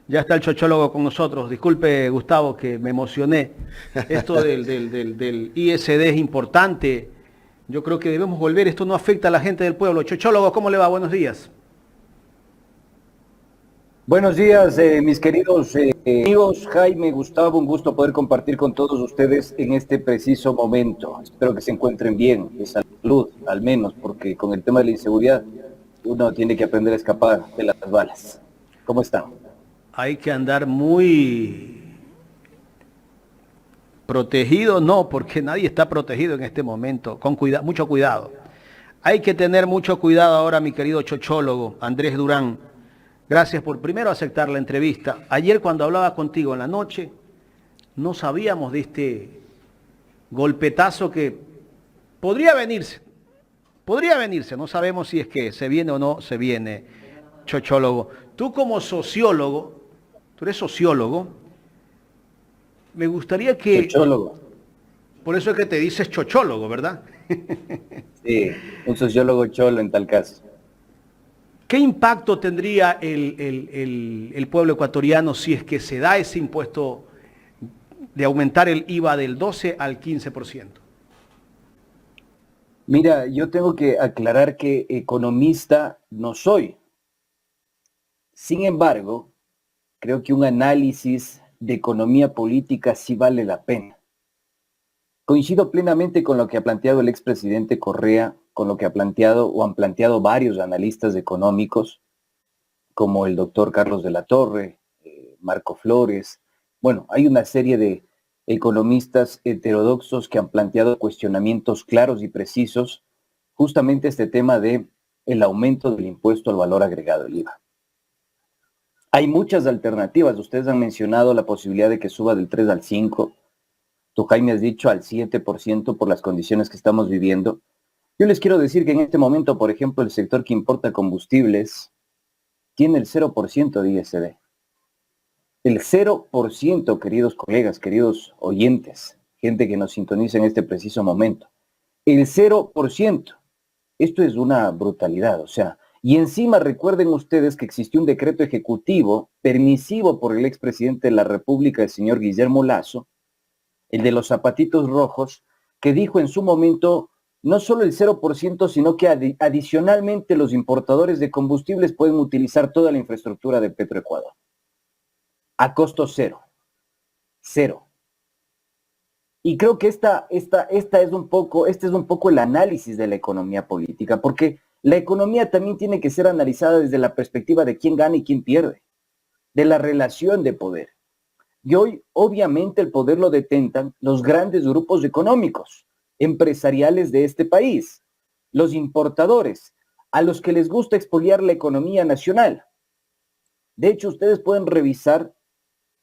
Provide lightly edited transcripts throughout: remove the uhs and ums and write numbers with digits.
Ya está el chochólogo con nosotros. Disculpe, Gustavo, que me emocioné. Esto del ISD es importante. Yo creo que debemos volver. Esto no afecta a la gente del pueblo. Chochólogo, ¿cómo le va? Buenos días. Buenos días, mis queridos amigos. Jaime, Gustavo, un gusto poder compartir con todos ustedes en este preciso momento. Espero que se encuentren bien, de salud al menos, porque con el tema de la inseguridad uno tiene que aprender a escapar de las balas. ¿Cómo están? Hay que andar muy protegido, no, porque nadie está protegido en este momento. Con cuidado, mucho cuidado. Hay que tener mucho cuidado ahora, mi querido chochólogo, Andrés Durán. Gracias por primero aceptar la entrevista. Ayer cuando hablaba contigo en la noche, no sabíamos de este golpetazo que podría venirse. Podría venirse, no sabemos si es que se viene o no se viene, chochólogo. Tú como sociólogo, tú eres sociólogo, me gustaría que, Sociólogo. por eso es que te dices chochólogo, ¿verdad? Sí, un sociólogo cholo en tal caso. ¿Qué impacto tendría el pueblo ecuatoriano si es que se da ese impuesto de aumentar el IVA del 12 al 15%? Mira, yo tengo que aclarar que economista no soy. Sin embargo, creo que un análisis de economía política sí vale la pena. Coincido plenamente con lo que ha planteado el expresidente Correa, con lo que ha planteado o han planteado varios analistas económicos, como el doctor Carlos de la Torre, Marco Flores. Bueno, hay una serie de economistas heterodoxos que han planteado cuestionamientos claros y precisos, justamente este tema de el aumento del impuesto al valor agregado, el IVA. Hay muchas alternativas. Ustedes han mencionado la posibilidad de que suba del 3 al 5. Tú, Jaime, has dicho al 7% por las condiciones que estamos viviendo. Yo les quiero decir que en este momento, por ejemplo, el sector que importa combustibles tiene el 0% de ISD. El 0%, queridos colegas, queridos oyentes, gente que nos sintoniza en este preciso momento. El 0%. Esto es una brutalidad, o sea, y encima recuerden ustedes que existió un decreto ejecutivo permisivo por el expresidente de la República, el señor Guillermo Lasso, el de los zapatitos rojos, que dijo en su momento no solo el 0%, sino que adicionalmente los importadores de combustibles pueden utilizar toda la infraestructura de Petroecuador a costo cero, cero. Y creo que este es un poco el análisis de la economía política, porque la economía también tiene que ser analizada desde la perspectiva de quién gana y quién pierde, de la relación de poder. Y hoy, obviamente, el poder lo detentan los grandes grupos económicos, empresariales de este país, los importadores, a los que les gusta expoliar la economía nacional. De hecho, ustedes pueden revisar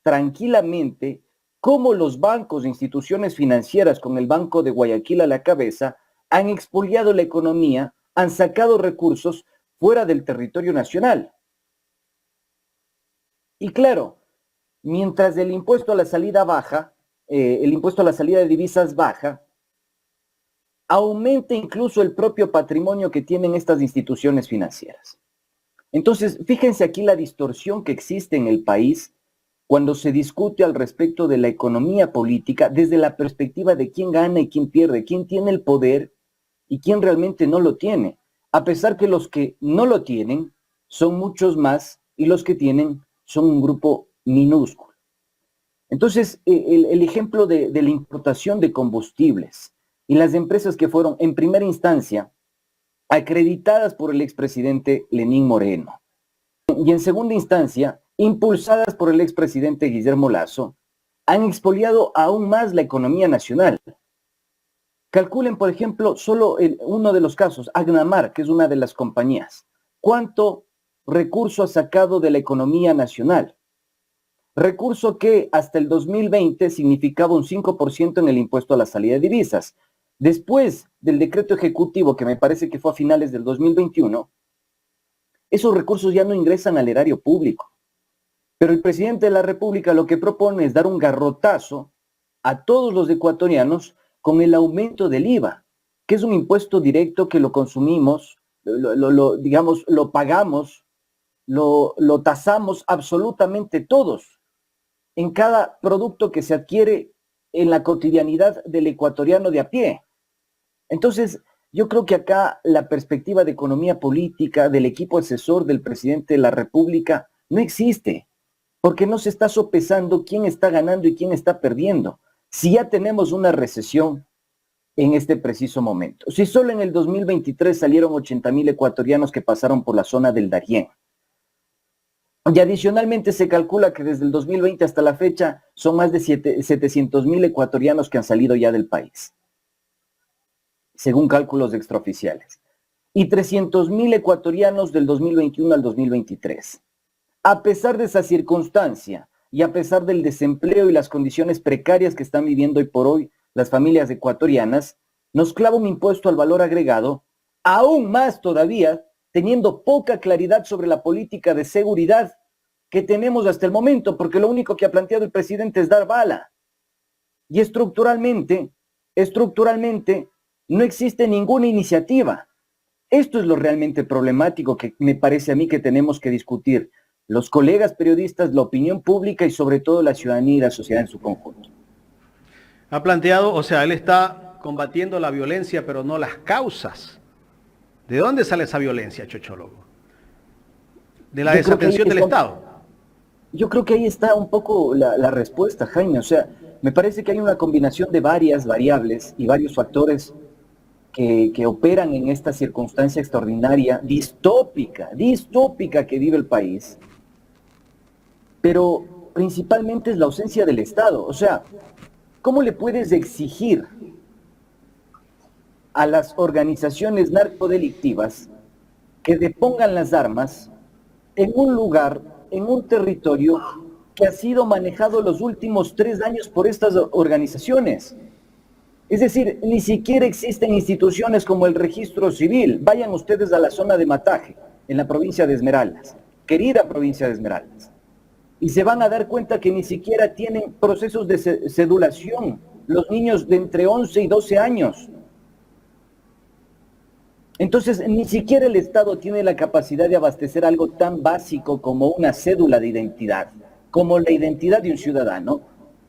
tranquilamente cómo los bancos e instituciones financieras, con el Banco de Guayaquil a la cabeza, han expoliado la economía, han sacado recursos fuera del territorio nacional. Y claro, mientras el impuesto a la salida baja, el impuesto a la salida de divisas baja, aumenta incluso el propio patrimonio que tienen estas instituciones financieras. Entonces, fíjense aquí la distorsión que existe en el país cuando se discute al respecto de la economía política desde la perspectiva de quién gana y quién pierde, quién tiene el poder y quién realmente no lo tiene, a pesar que los que no lo tienen son muchos más y los que tienen son un grupo minúsculo. Entonces, el ejemplo de la importación de combustibles y las empresas que fueron en primera instancia acreditadas por el expresidente Lenín Moreno y en segunda instancia impulsadas por el expresidente Guillermo Lasso, han expoliado aún más la economía nacional. Calculen, por ejemplo, solo uno de los casos, Agnamar, que es una de las compañías. ¿Cuánto recurso ha sacado de la economía nacional? Recurso que hasta el 2020 significaba un 5% en el impuesto a la salida de divisas. Después del decreto ejecutivo, que me parece que fue a finales del 2021, esos recursos ya no ingresan al erario público. Pero el presidente de la República lo que propone es dar un garrotazo a todos los ecuatorianos con el aumento del IVA, que es un impuesto directo que lo consumimos, digamos, lo pagamos lo tasamos absolutamente todos en cada producto que se adquiere en la cotidianidad del ecuatoriano de a pie. Entonces, yo creo que acá la perspectiva de economía política del equipo asesor del presidente de la República no existe, porque no se está sopesando quién está ganando y quién está perdiendo. Si ya tenemos una recesión en este preciso momento, si solo en el 2023 salieron 80,000 ecuatorianos que pasaron por la zona del Darién, y adicionalmente se calcula que desde el 2020 hasta la fecha son más de 700,000 ecuatorianos que han salido ya del país, según cálculos extraoficiales, y 300,000 ecuatorianos del 2021 al 2023. A pesar de esa circunstancia y a pesar del desempleo y las condiciones precarias que están viviendo hoy por hoy las familias ecuatorianas, nos clava un impuesto al valor agregado, aún más todavía, teniendo poca claridad sobre la política de seguridad que tenemos hasta el momento, porque lo único que ha planteado el presidente es dar bala. Y estructuralmente, no existe ninguna iniciativa. Esto es lo realmente problemático que me parece a mí que tenemos que discutir los colegas periodistas, la opinión pública y sobre todo la ciudadanía y la sociedad en su conjunto. Ha planteado, o sea, él está combatiendo la violencia, pero no las causas. ¿De dónde sale esa violencia, chochólogo? De la desatención del Estado. Yo creo que ahí está un poco la respuesta, Jaime. O sea, me parece que hay una combinación de varias variables y varios factores que operan en esta circunstancia extraordinaria, distópica que vive el país. Pero principalmente es la ausencia del Estado. O sea, ¿cómo le puedes exigir a las organizaciones narcodelictivas que depongan las armas en un lugar, en un territorio que ha sido manejado los últimos 3 años por estas organizaciones? Es decir, ni siquiera existen instituciones como el registro civil. Vayan ustedes a la zona de Mataje, en la provincia de Esmeraldas, querida provincia de Esmeraldas, y se van a dar cuenta que ni siquiera tienen procesos de cedulación los niños de entre 11 y 12 años. Entonces, ni siquiera el Estado tiene la capacidad de abastecer algo tan básico como una cédula de identidad, como la identidad de un ciudadano,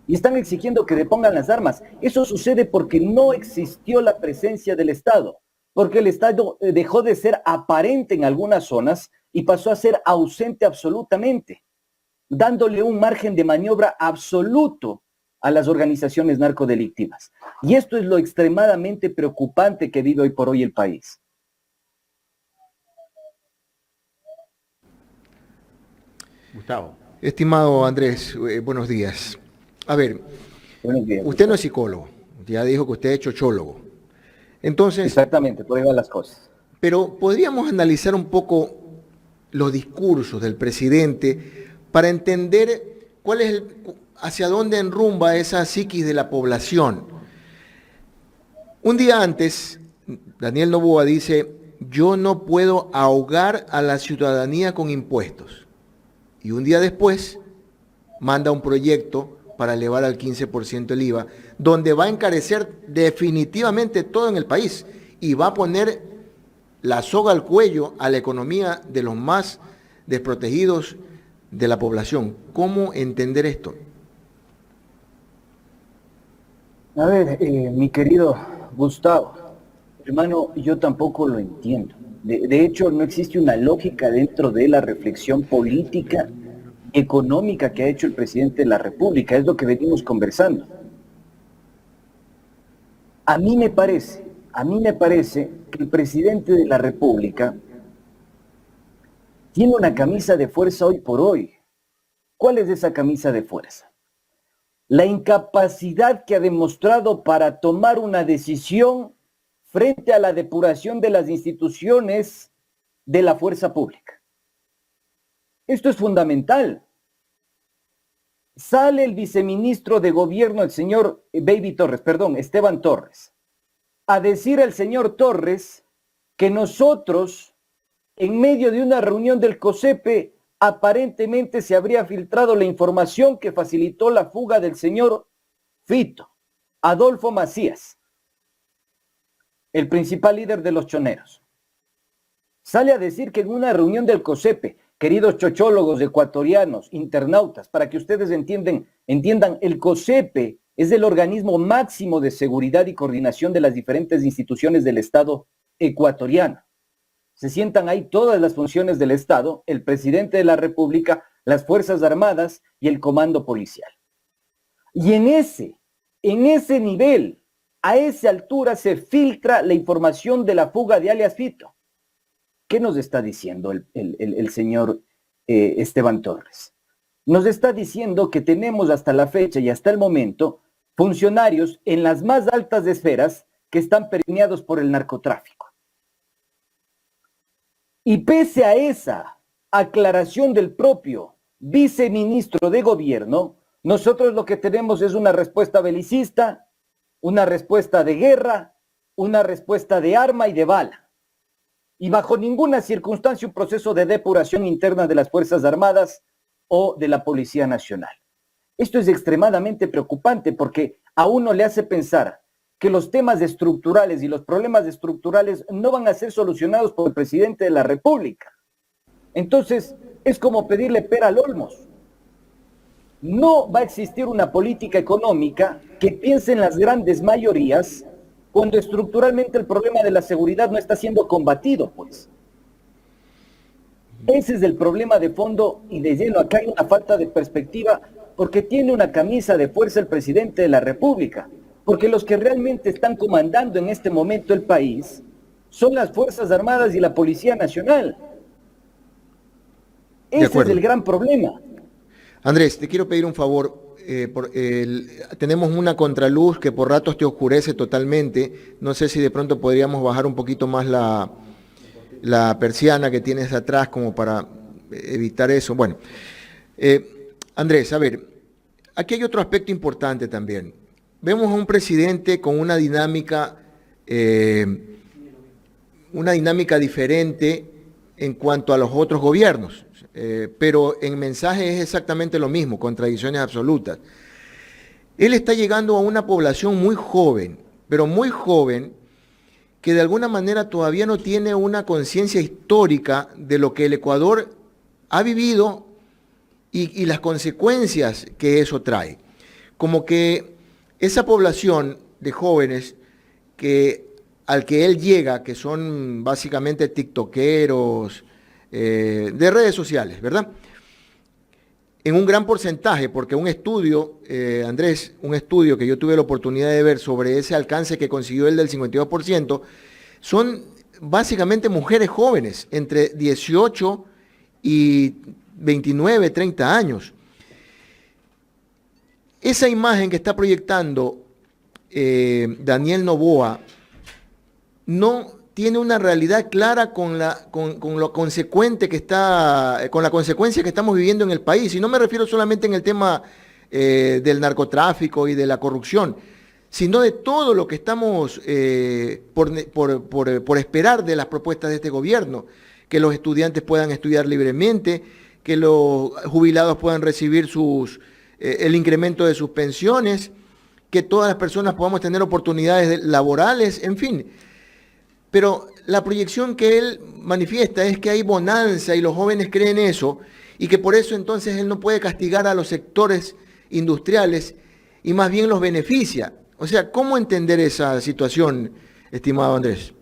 y están exigiendo que depongan las armas. Eso sucede porque no existió la presencia del Estado, porque el Estado dejó de ser aparente en algunas zonas y pasó a ser ausente absolutamente, dándole un margen de maniobra absoluto a las organizaciones narcodelictivas. Y esto es lo extremadamente preocupante que vive hoy por hoy el país. Gustavo. Estimado Andrés, buenos días. A ver, Buenos días. usted no es psicólogo, ya dijo que usted es chochólogo. Entonces, exactamente, por ahí van las cosas. Pero podríamos analizar un poco los discursos del presidente para entender cuál es hacia dónde enrumba esa psiquis de la población. Un día antes, Daniel Noboa dice: yo no puedo ahogar a la ciudadanía con impuestos. Y un día después manda un proyecto para elevar al 15% el IVA, donde va a encarecer definitivamente todo en el país y va a poner la soga al cuello a la economía de los más desprotegidos de la población. ¿Cómo entender esto? A ver, mi querido Gustavo, hermano, yo tampoco lo entiendo. De hecho, no existe una lógica dentro de la reflexión política, económica que ha hecho el presidente de la República. Es lo que venimos conversando. A mí me parece que el presidente de la República tiene una camisa de fuerza hoy por hoy. ¿Cuál es esa camisa de fuerza? La incapacidad que ha demostrado para tomar una decisión frente a la depuración de las instituciones de la fuerza pública. Esto es fundamental. Sale el viceministro de gobierno, el señor Esteban Torres, a decir al señor Torres que nosotros, en medio de una reunión del COSEPE, aparentemente se habría filtrado la información que facilitó la fuga del señor Fito, Adolfo Macías, el principal líder de los choneros. Sale a decir que en una reunión del COSEPE, queridos chochólogos ecuatorianos, internautas, para que ustedes entiendan, el COSEPE es el organismo máximo de seguridad y coordinación de las diferentes instituciones del Estado ecuatoriano. Se sientan ahí todas las funciones del Estado, el presidente de la República, las Fuerzas Armadas y el comando policial. Y en ese nivel, a esa altura se filtra la información de la fuga de alias Fito. ¿Qué nos está diciendo el señor Esteban Torres? Nos está diciendo que tenemos hasta la fecha y hasta el momento funcionarios en las más altas esferas que están permeados por el narcotráfico. Y pese a esa aclaración del propio viceministro de gobierno, nosotros lo que tenemos es una respuesta belicista, una respuesta de guerra, una respuesta de arma y de bala. Y bajo ninguna circunstancia un proceso de depuración interna de las Fuerzas Armadas o de la Policía Nacional. Esto es extremadamente preocupante porque a uno le hace pensar que los temas estructurales y los problemas estructurales no van a ser solucionados por el presidente de la República. Entonces, es como pedirle pera al olmos. No va a existir una política económica que piense en las grandes mayorías cuando estructuralmente el problema de la seguridad no está siendo combatido, pues. Ese es el problema de fondo y de lleno. Acá hay una falta de perspectiva porque tiene una camisa de fuerza el presidente de la República. Porque los que realmente están comandando en este momento el país son las Fuerzas Armadas y la Policía Nacional. Ese es el gran problema. Andrés, te quiero pedir un favor. Tenemos una contraluz que por ratos te oscurece totalmente. No sé si de pronto podríamos bajar un poquito más la persiana que tienes atrás como para evitar eso. Bueno, Andrés, a ver, aquí hay otro aspecto importante también. Vemos a un presidente con una dinámica diferente en cuanto a los otros gobiernos, pero en mensaje es exactamente lo mismo, contradicciones absolutas. Él está llegando a una población muy joven, pero muy joven, que de alguna manera todavía no tiene una conciencia histórica de lo que el Ecuador ha vivido y las consecuencias que eso trae. Como que esa población de jóvenes al que él llega, que son básicamente tiktokeros, de redes sociales, ¿verdad? En un gran porcentaje, porque un estudio, Andrés, un estudio que yo tuve la oportunidad de ver sobre ese alcance que consiguió el del 52%, son básicamente mujeres jóvenes, entre 18 y 29, 30 años. Esa imagen que está proyectando Daniel Noboa no tiene una realidad clara con la consecuencia que estamos viviendo en el país. Y no me refiero solamente en el tema del narcotráfico y de la corrupción, sino de todo lo que estamos por esperar de las propuestas de este gobierno, que los estudiantes puedan estudiar libremente, que los jubilados puedan recibir el incremento de sus pensiones, que todas las personas podamos tener oportunidades laborales, en fin. Pero la proyección que él manifiesta es que hay bonanza y los jóvenes creen eso, y que por eso entonces él no puede castigar a los sectores industriales y más bien los beneficia. O sea, ¿cómo entender esa situación, estimado Andrés?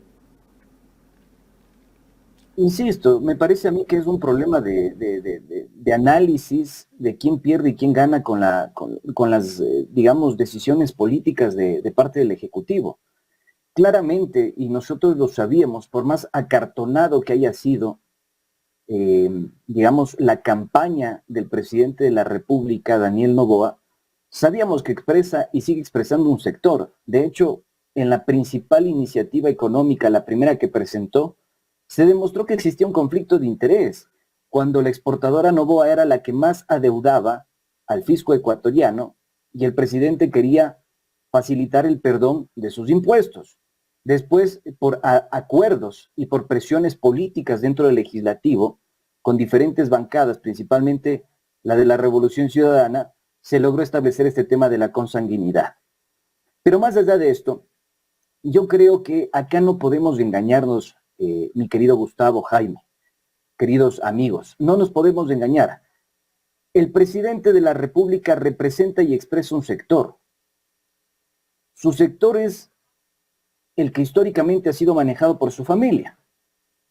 Insisto, me parece a mí que es un problema de análisis de quién pierde y quién gana con las, digamos, decisiones políticas de parte del Ejecutivo. Claramente, y nosotros lo sabíamos, por más acartonado que haya sido, digamos, la campaña del presidente de la República, Daniel Noboa, sabíamos que expresa y sigue expresando un sector. De hecho, en la principal iniciativa económica, la primera que presentó, se demostró que existía un conflicto de interés, cuando la exportadora Noboa era la que más adeudaba al fisco ecuatoriano y el presidente quería facilitar el perdón de sus impuestos. Después, por acuerdos y por presiones políticas dentro del legislativo, con diferentes bancadas, principalmente la de la Revolución Ciudadana, se logró establecer este tema de la consanguinidad. Pero más allá de esto, yo creo que acá no podemos engañarnos, mi querido Gustavo, Jaime. queridos amigos, no nos podemos engañar. El presidente de la República representa y expresa un sector. Su sector es el que históricamente ha sido manejado por su familia,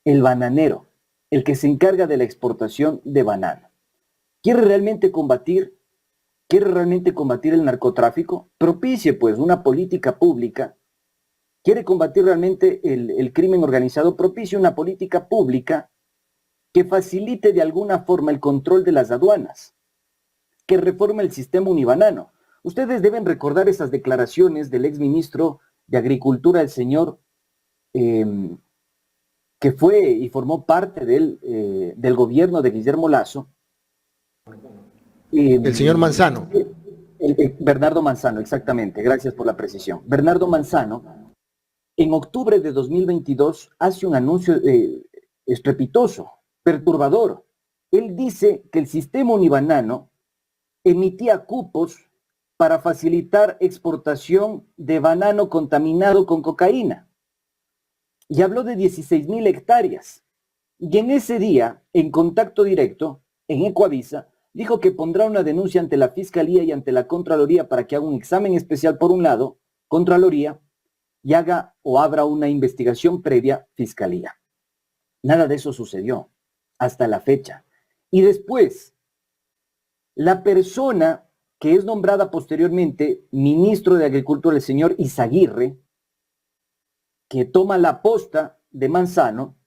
el bananero, el que se encarga de la exportación de banano. ¿Quiere realmente combatir el narcotráfico? Propicie pues una política pública. ¿Quiere combatir realmente el crimen organizado? Propicie una política pública que facilite de alguna forma el control de las aduanas, que reforme el sistema unibanano. Ustedes deben recordar esas declaraciones del exministro de Agricultura, el señor que fue y formó parte del gobierno de Guillermo Lasso. El señor Manzano. Bernardo Manzano, exactamente, gracias por la precisión. Bernardo Manzano, en octubre de 2022, hace un anuncio estrepitoso, perturbador. Él dice que el sistema unibanano emitía cupos para facilitar exportación de banano contaminado con cocaína. Y habló de 16,000 hectáreas. Y en ese día, en contacto directo, en Ecoavisa, dijo que pondrá una denuncia ante la Fiscalía y ante la Contraloría para que haga un examen especial por un lado, Contraloría, y haga o abra una investigación previa, Fiscalía. Nada de eso sucedió hasta la fecha. Y después, la persona que es nombrada posteriormente ministro de Agricultura, el señor Izaguirre, que toma la posta de Manzano,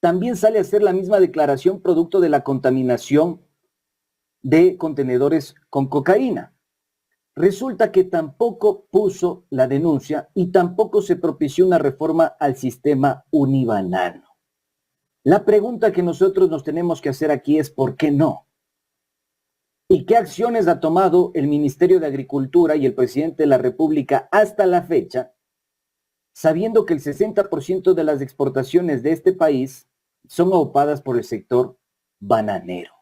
también sale a hacer la misma declaración producto de la contaminación de contenedores con cocaína. Resulta que tampoco puso la denuncia y tampoco se propició una reforma al sistema unibanano. La pregunta que nosotros nos tenemos que hacer aquí es ¿por qué no? ¿Y qué acciones ha tomado el Ministerio de Agricultura y el presidente de la República hasta la fecha, sabiendo que el 60% de las exportaciones de este país son aupadas por el sector bananero?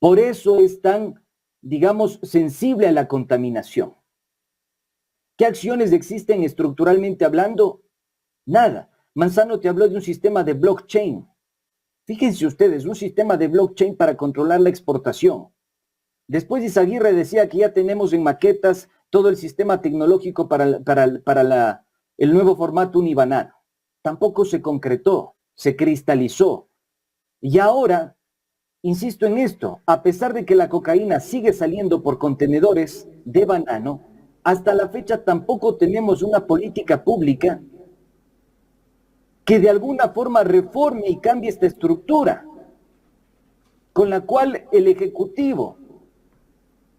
Por eso es tan, digamos, sensible a la contaminación. ¿Qué acciones existen estructuralmente hablando? Nada. Manzano te habló de un sistema de blockchain. Fíjense ustedes, un sistema de blockchain para controlar la exportación. Después Izaguirre decía que ya tenemos en maquetas todo el sistema tecnológico para el nuevo formato unibanano. Tampoco se concretó, se cristalizó. Y ahora, insisto en esto, a pesar de que la cocaína sigue saliendo por contenedores de banano, hasta la fecha tampoco tenemos una política pública que de alguna forma reforme y cambie esta estructura, con la cual el Ejecutivo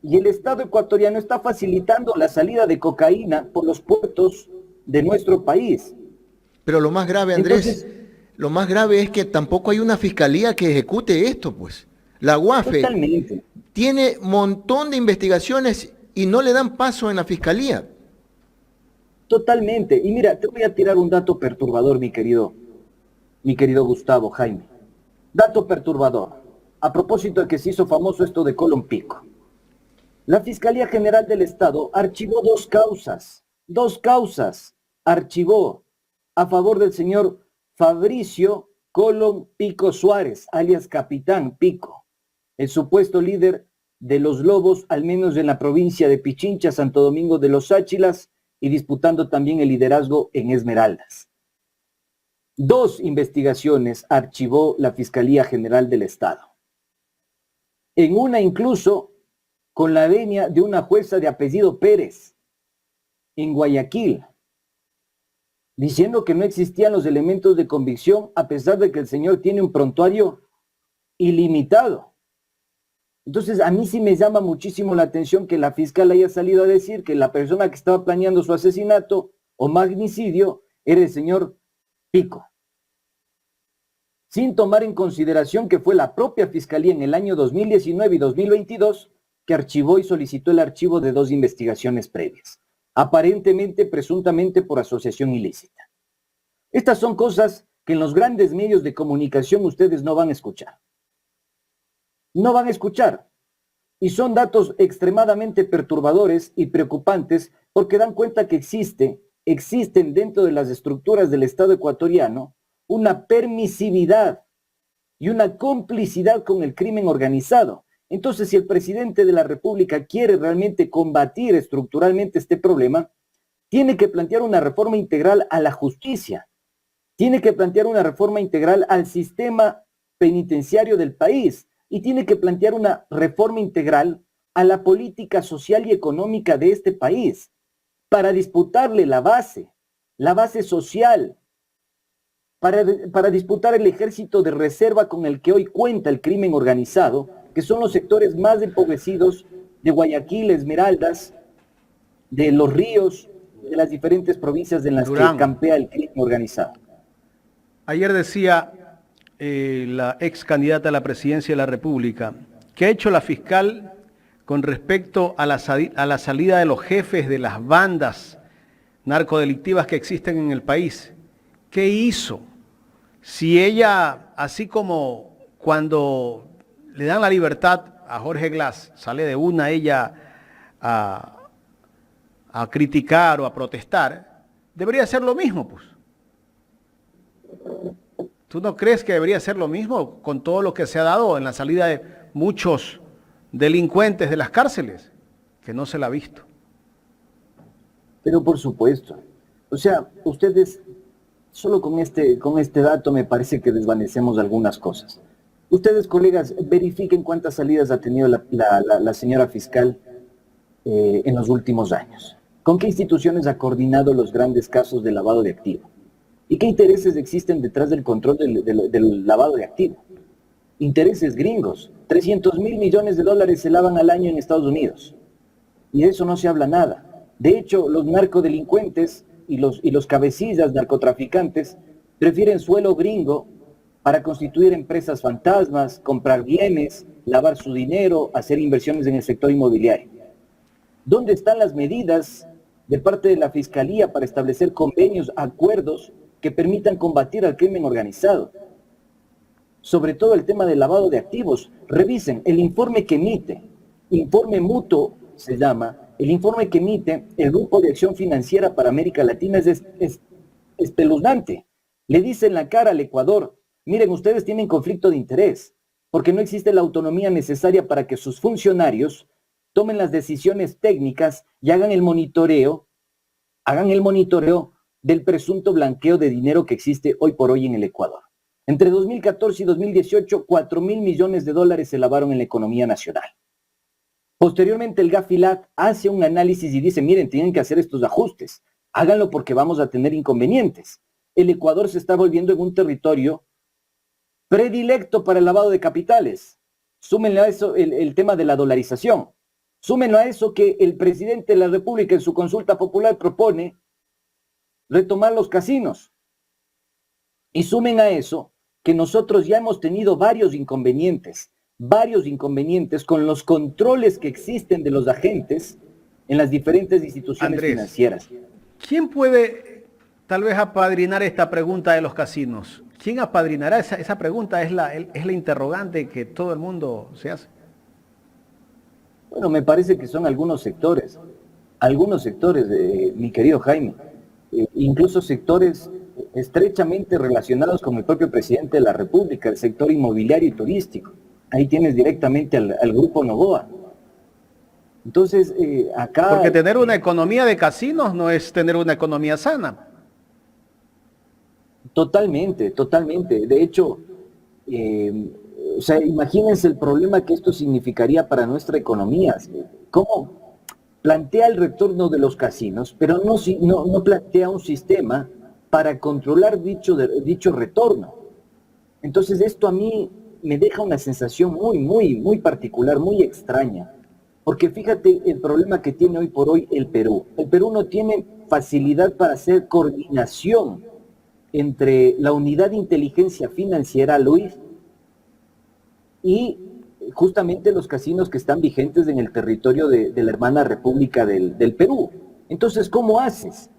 y el Estado ecuatoriano está facilitando la salida de cocaína por los puertos de nuestro país. Pero lo más grave, Andrés, lo más grave es que tampoco hay una fiscalía que ejecute esto, pues. La UAFE Totalmente. tiene un montón de investigaciones y no le dan paso en la fiscalía. Totalmente. Y mira, te voy a tirar un dato perturbador, mi querido Gustavo, Jaime. Dato perturbador. A propósito de que se hizo famoso esto de Colón Pico. La Fiscalía General del Estado archivó dos causas archivó a favor del señor Fabricio Colón Pico Suárez, alias Capitán Pico, el supuesto líder de los Lobos, al menos en la provincia de Pichincha, Santo Domingo de los Áchilas, y disputando también el liderazgo en Esmeraldas. 2 investigaciones archivó la Fiscalía General del Estado. En una incluso con la venia de una jueza de apellido Pérez, en Guayaquil, diciendo que no existían los elementos de convicción a pesar de que el señor tiene un prontuario ilimitado. Entonces, a mí sí me llama muchísimo la atención que la fiscal haya salido a decir que la persona que estaba planeando su asesinato o magnicidio era el señor Pico, sin tomar en consideración que fue la propia fiscalía en el año 2019 y 2022 que archivó y solicitó el archivo de 2 investigaciones previas, aparentemente, presuntamente por asociación ilícita. Estas son cosas que en los grandes medios de comunicación ustedes no van a escuchar. No van a escuchar. Y son datos extremadamente perturbadores y preocupantes porque dan cuenta que existen dentro de las estructuras del Estado ecuatoriano una permisividad y una complicidad con el crimen organizado. Entonces, si el presidente de la República quiere realmente combatir estructuralmente este problema, tiene que plantear una reforma integral a la justicia, tiene que plantear una reforma integral al sistema penitenciario del país y tiene que plantear una reforma integral a la política social y económica de este país para disputarle la base social, para disputar el ejército de reserva con el que hoy cuenta el crimen organizado, que son los sectores más empobrecidos de Guayaquil, Esmeraldas, de Los Ríos, de las diferentes provincias en las Durán. que campea el crimen organizado. Ayer decía la ex candidata a la presidencia de la República, ¿qué ha hecho la fiscal con respecto a la salida de los jefes de las bandas narcodelictivas que existen en el país? ¿Qué hizo? Si ella, así como cuando le dan la libertad a Jorge Glass, sale de una ella a criticar o a protestar, debería hacer lo mismo, pues. ¿Tú no crees que debería ser lo mismo con todo lo que se ha dado en la salida de muchos delincuentes de las cárceles? Que no se la ha visto. Pero por supuesto. O sea, ustedes, solo con este dato me parece que desvanecemos algunas cosas. Ustedes, colegas, verifiquen cuántas salidas ha tenido la señora fiscal en los últimos años. ¿Con qué instituciones ha coordinado los grandes casos de lavado de activos? ¿Y qué intereses existen detrás del control del lavado de activos? Intereses gringos. 300.000 millones de dólares se lavan al año en Estados Unidos. Y de eso no se habla nada. De hecho, los narcodelincuentes y los cabecillas narcotraficantes prefieren suelo gringo para constituir empresas fantasmas, comprar bienes, lavar su dinero, hacer inversiones en el sector inmobiliario. ¿Dónde están las medidas de parte de la Fiscalía para establecer convenios, acuerdos que permitan combatir al crimen organizado? Sobre todo el tema del lavado de activos. Revisen el informe que emite, informe mutuo se llama, el informe que emite el Grupo de Acción Financiera para América Latina es espeluznante. Le dice en la cara al Ecuador, miren, ustedes tienen conflicto de interés, porque no existe la autonomía necesaria para que sus funcionarios tomen las decisiones técnicas y hagan el monitoreo del presunto blanqueo de dinero que existe hoy por hoy en el Ecuador. Entre 2014 y 2018, 4.000 millones de dólares se lavaron en la economía nacional. Posteriormente, el Gafilat hace un análisis y dice, miren, tienen que hacer estos ajustes. Háganlo porque vamos a tener inconvenientes. El Ecuador se está volviendo en un territorio predilecto para el lavado de capitales. Súmenle a eso el tema de la dolarización. Súmenlo a eso que el presidente de la República en su consulta popular propone retomar los casinos. Y sumen a eso que nosotros ya hemos tenido varios inconvenientes con los controles que existen de los agentes en las diferentes instituciones financieras. ¿Quién puede tal vez apadrinar esta pregunta de los casinos? ¿Quién apadrinará? Esa pregunta es la interrogante que todo el mundo se hace. Bueno, me parece que son algunos sectores, mi querido Jaime, incluso sectores estrechamente relacionados con el propio presidente de la República, el sector inmobiliario y turístico. Ahí tienes directamente al Grupo Novoa. Entonces, acá... Porque tener una economía de casinos no es tener una economía sana. Totalmente. De hecho, o sea, imagínense el problema que esto significaría para nuestra economía. ¿Cómo plantea el retorno de los casinos, pero no plantea un sistema para controlar dicho retorno? Entonces, esto a mí me deja una sensación muy particular, muy extraña. Porque fíjate el problema que tiene hoy por hoy el Perú. El Perú no tiene facilidad para hacer coordinación entre la unidad de inteligencia financiera, Luis, y justamente los casinos que están vigentes en el territorio de la hermana República del Perú. Entonces, ¿cómo haces?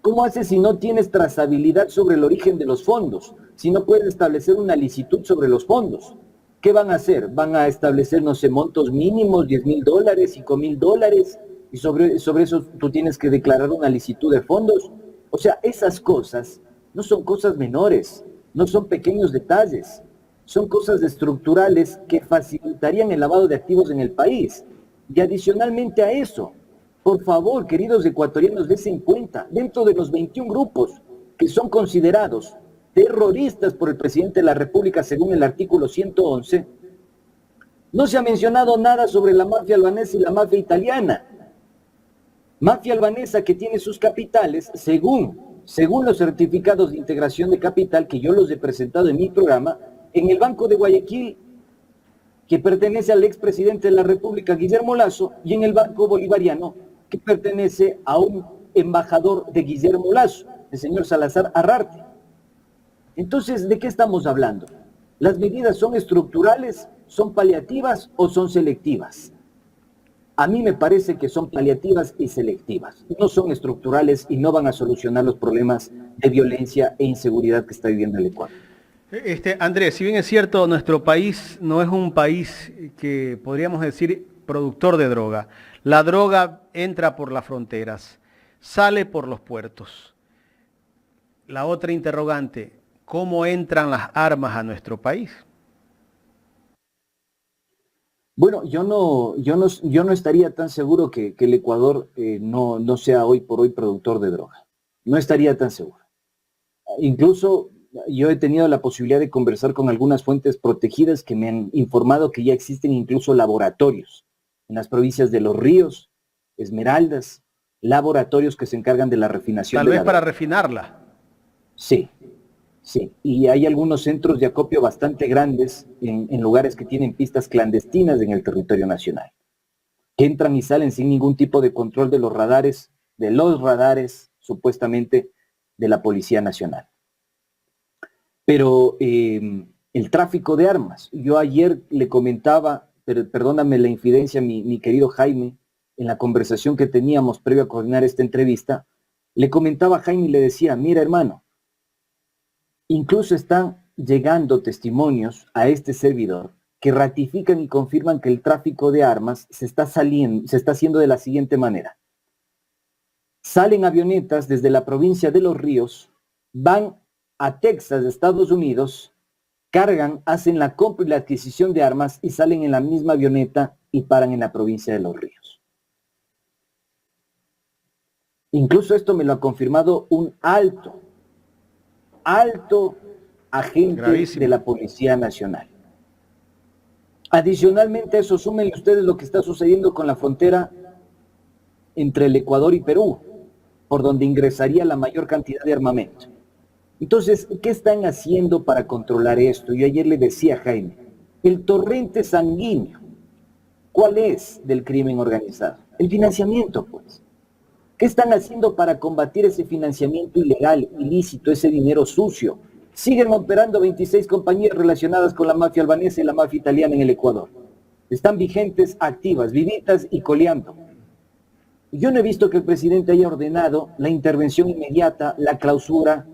¿Cómo haces si no tienes trazabilidad sobre el origen de los fondos? Si no puedes establecer una licitud sobre los fondos. ¿Qué van a hacer? Van a establecer, no sé, montos mínimos, $10,000, $5,000, y sobre eso tú tienes que declarar una licitud de fondos. O sea, esas cosas no son cosas menores, no son pequeños detalles. son cosas estructurales que facilitarían el lavado de activos en el país. Y adicionalmente a eso, por favor, queridos ecuatorianos, dense en cuenta, dentro de los 21 grupos que son considerados terroristas por el presidente de la República según el artículo 111, no se ha mencionado nada sobre la mafia albanesa y la mafia italiana. Mafia albanesa que tiene sus capitales, según los certificados de integración de capital que yo los he presentado en mi programa, en el Banco de Guayaquil, que pertenece al expresidente de la República, Guillermo Lasso, y en el Banco Bolivariano, que pertenece a un embajador de Guillermo Lasso, el señor Salazar Arrarte. Entonces, ¿de qué estamos hablando? ¿Las medidas son estructurales, son paliativas o son selectivas? A mí me parece que son paliativas y selectivas. No son estructurales y no van a solucionar los problemas de violencia e inseguridad que está viviendo el Ecuador. Andrés, si bien es cierto, nuestro país no es un país que podríamos decir productor de droga. La droga entra por las fronteras, sale por los puertos. La otra interrogante, ¿cómo entran las armas a nuestro país? Bueno, yo no estaría tan seguro que el Ecuador no sea hoy por hoy productor de droga. No estaría tan seguro. Incluso yo he tenido la posibilidad de conversar con algunas fuentes protegidas que me han informado que ya existen incluso laboratorios en las provincias de Los Ríos, Esmeraldas, laboratorios que se encargan de la refinación. Tal vez para refinarla. Sí. Y hay algunos centros de acopio bastante grandes en lugares que tienen pistas clandestinas en el territorio nacional, que entran y salen sin ningún tipo de control de los radares supuestamente de la Policía Nacional. Pero el tráfico de armas, yo ayer le comentaba, perdóname la infidencia, mi querido Jaime, en la conversación que teníamos previo a coordinar esta entrevista, le comentaba a Jaime y le decía, mira hermano, incluso están llegando testimonios a este servidor que ratifican y confirman que el tráfico de armas se está haciendo de la siguiente manera. Salen avionetas desde la provincia de Los Ríos, van a Texas, Estados Unidos, cargan, hacen la compra y la adquisición de armas y salen en la misma avioneta y paran en la provincia de Los Ríos. Incluso esto me lo ha confirmado un alto agente Gravísimo. de la Policía Nacional. Adicionalmente a eso, súmenle ustedes lo que está sucediendo con la frontera entre el Ecuador y Perú, por donde ingresaría la mayor cantidad de armamento. Entonces, ¿qué están haciendo para controlar esto? Yo ayer le decía a Jaime, el torrente sanguíneo, ¿cuál es del crimen organizado? El financiamiento, pues. ¿Qué están haciendo para combatir ese financiamiento ilegal, ilícito, ese dinero sucio? Siguen operando 26 compañías relacionadas con la mafia albanesa y la mafia italiana en el Ecuador. Están vigentes, activas, vivitas y coleando. Yo no he visto que el presidente haya ordenado la intervención inmediata, la clausura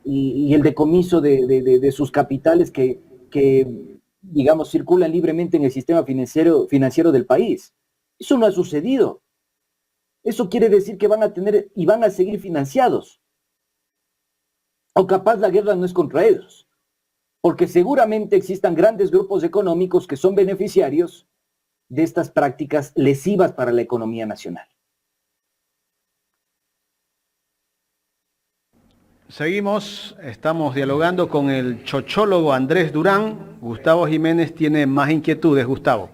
y el decomiso de sus capitales que, digamos, circulan libremente en el sistema financiero del país. Eso no ha sucedido. Eso quiere decir que van a tener y van a seguir financiados. O capaz la guerra no es contra ellos, porque seguramente existan grandes grupos económicos que son beneficiarios de estas prácticas lesivas para la economía nacional. Seguimos, estamos dialogando con el chochólogo Andrés Durán. Gustavo Jiménez tiene más inquietudes. Gustavo.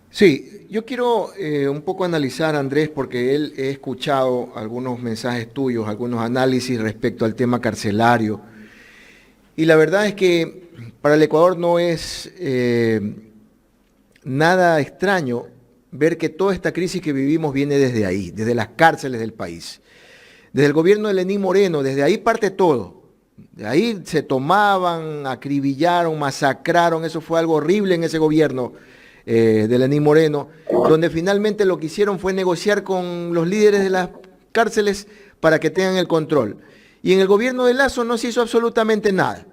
Sí, yo quiero un poco analizar, Andrés, porque he escuchado algunos mensajes tuyos, algunos análisis respecto al tema carcelario. Y la verdad es que para el Ecuador no es nada extraño ver que toda esta crisis que vivimos viene desde ahí, desde las cárceles del país. Desde el gobierno de Lenín Moreno, desde ahí parte todo. De ahí se tomaban, acribillaron, masacraron, eso fue algo horrible en ese gobierno de Lenín Moreno, donde finalmente lo que hicieron fue negociar con los líderes de las cárceles para que tengan el control. Y en el gobierno de Lasso no se hizo absolutamente nada.